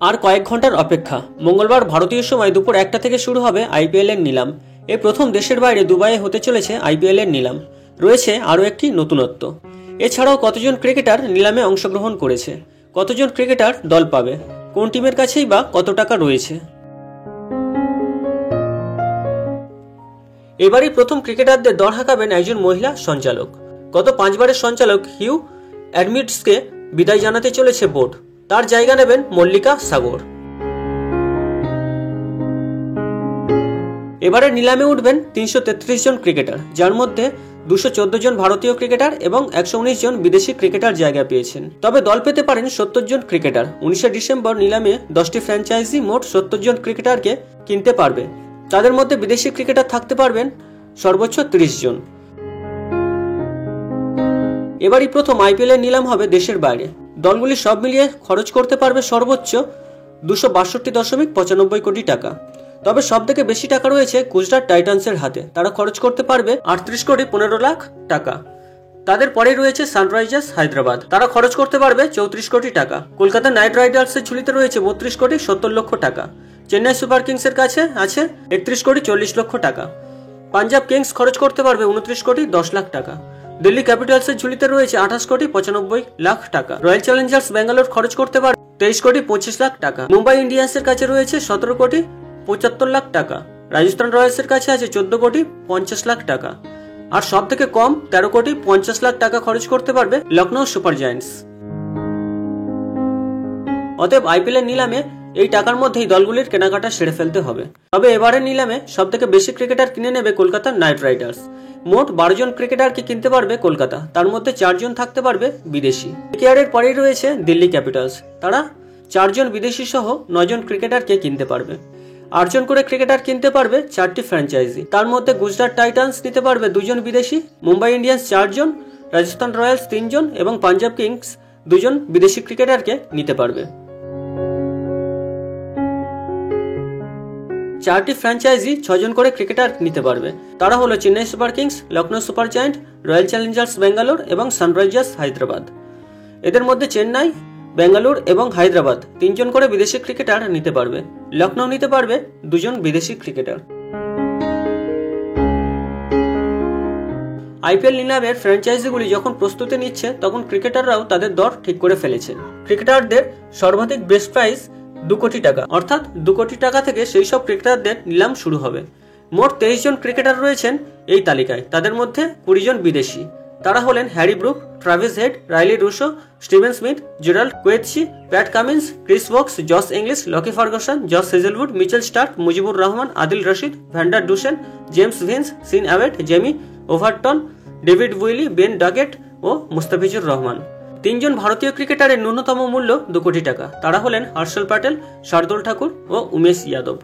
আর কয়েক ঘন্টার অপেক্ষা। মঙ্গলবার ভারতীয় সময় দুপুর 1টা থেকে শুরু হবে আইপিএল এর নিলাম। এই প্রথম দেশের বাইরে দুবাইয়ে হতে চলেছে আইপিএল এর নিলাম। রয়েছে আরও একটি নতুনত্ব। এছাড়াও কতজন ক্রিকেটার নিলামে অংশগ্রহণ করেছে, কতজন ক্রিকেটার দল পাবে, কোন টিমের কাছেই বা কত টাকা রয়েছে। এবারই প্রথম ক্রিকেটারদের দর হাঁকাবেন একজন মহিলা সঞ্চালক। গত 5 বারের সঞ্চালক হিউ অ্যাডমিটসকে বিদায় জানাতে চলেছে বোর্ড। তার জায়গা নেবেন মল্লিকা সাগর। এবারে নিলামে উঠবেন 333 জন ক্রিকেটার, যার মধ্যে 214 জন ভারতীয় ক্রিকেটার এবং 119 জন বিদেশি ক্রিকেটার জায়গা পেয়েছেন। তবে দল পেতে পারেন 70 জন ক্রিকেটার। 19 ডিসেম্বর নিলামে 10টি ফ্র্যাঞ্চাইজি মোট 70 জন ক্রিকেটারকে কিনতে পারবে। তাদের মধ্যে বিদেশি ক্রিকেটার থাকতে পারবেন সর্বোচ্চ 30 জন। এবারই প্রথম আইপিএল এর নিলাম হবে দেশের বাইরে। দলগুলি সব মিলিয়ে খরচ করতে পারবে সর্বোচ্চ 262.95 কোটি টাকা। তবে সব থেকে বেশি টাকা রয়েছে গুজরাট টাইটান্সের হাতে। তারা খরচ করতে পারবে 38.15 লাখ টাকা। তাদের পরে রয়েছে সানরাইজার্স হায়দ্রাবাদ। তারা খরচ করতে পারবে 34 কোটি টাকা। কলকাতা নাইট রাইডার্সের ঝুলিতে রয়েছে 32.70 টাকা। চেন্নাই সুপার কিংসের কাছে আছে 31.40 টাকা। পাঞ্জাব কিংস খরচ করতে পারবে 29.10 লাখ টাকা। দিল্লি ক্যাপিটালসের ঝুলিতে রয়েছে 28.95 টাকা। রয়্যাল চ্যালেঞ্জার্স ব্যাঙ্গালোর খরচ করতে পারবে 23.25 লাখ টাকা। মুম্বাই ইন্ডিয়ান্সের কাছে রয়েছে 17.75 লাখ টাকা। রাজস্থান রয়্যালসের কাছে আছে 14.50 লাখ টাকা। আর সব থেকে কম 13.50 লাখ টাকা খরচ করতে পারবে লখনৌ সুপার জায়ান্টস। অতএব আইপিএল এর নিলামে এই টাকার মধ্যেই দলগুলির কেনাকাটা সেরে ফেলতে হবে। তবে এবারের নিলামে সব থেকে বেশি ক্রিকেটার কিনে নেবে কলকাতা নাইট রাইডার্স। মোট 12 জন ক্রিকেটারকে কিনতে পারবে কলকাতা, তার মধ্যে 4 জন থাকতে পারবে বিদেশি। কেকেআরের পরেই রয়েছে দিল্লি ক্যাপিটালস। তারা 4 জন বিদেশি সহ 9 জন ক্রিকেটারকে কিনতে পারবে। 8 জন করে ক্রিকেটার কিনতে পারবে 4টি ফ্র্যাঞ্চাইজি। তার মধ্যে গুজরাট টাইটান্স নিতে পারবে 2 জন বিদেশি, মুম্বাই ইন্ডিয়ান্স 4 জন, রাজস্থান রয়্যালস 3 জন এবং পাঞ্জাব কিংস 2 জন বিদেশি ক্রিকেটারকে নিতে পারবে। 4টি ফ্র্যাঞ্চাইজি 6 জন করে ক্রিকেটার নিতে পারবে। তারা হলো Chennai Super Kings, Lucknow Super Giant, Royal Challengers Bangalore এবং সানরাইজার্স হায়দ্রাবাদ। এদের মধ্যে চেন্নাই, বেঙ্গালুরু এবং হায়দ্রাবাদ 3 জন করে বিদেশি ক্রিকেটার নিতে পারবে। লখনৌ নিতে পারবে 2 জন বিদেশি ক্রিকেটার। আইপিএল নিলামের ফ্র্যাঞ্চাইজিগুলি যখন প্রস্তুতি নিচ্ছে তখন ক্রিকেটাররাও তাদের দর ঠিক করে ফেলেছে। ক্রিকেটারদের সর্বাধিক বেস্ট প্রাইস 2 কোটি টাকা, অর্থাৎ 2 কোটি টাকা থেকে সেই সব ক্রিকেটারদের নিলাম শুরু হবে। মোট 23 জন ক্রিকেটার রয়েছেন এই তালিকায়। তাদের মধ্যে 20 জন বিদেশি। তারা হলেন Harry Brook, Travis Head, Rilee Rossouw, Steven Smith, Gerald Coetzee, Pat Cummins, Chris Woakes, Josh Inglis, Lockie Ferguson, Josh Hazlewood, Mitchell Starc, Mujibur Rahman, Adil Rashid, van der Dussen, James Vince, Sean Abbott, Jamie Overton, David Willey, Ben Duckett ও মুস্তাফিজুর রহমান। 3 জন ভারতীয় ক্রিকেটারের ন্যূনতম মূল্য 2 কোটি টাকা। তারা হলেন হর্ষল প্যাটেল, শার্দুল ঠাকুর ও উমেশ যাদব।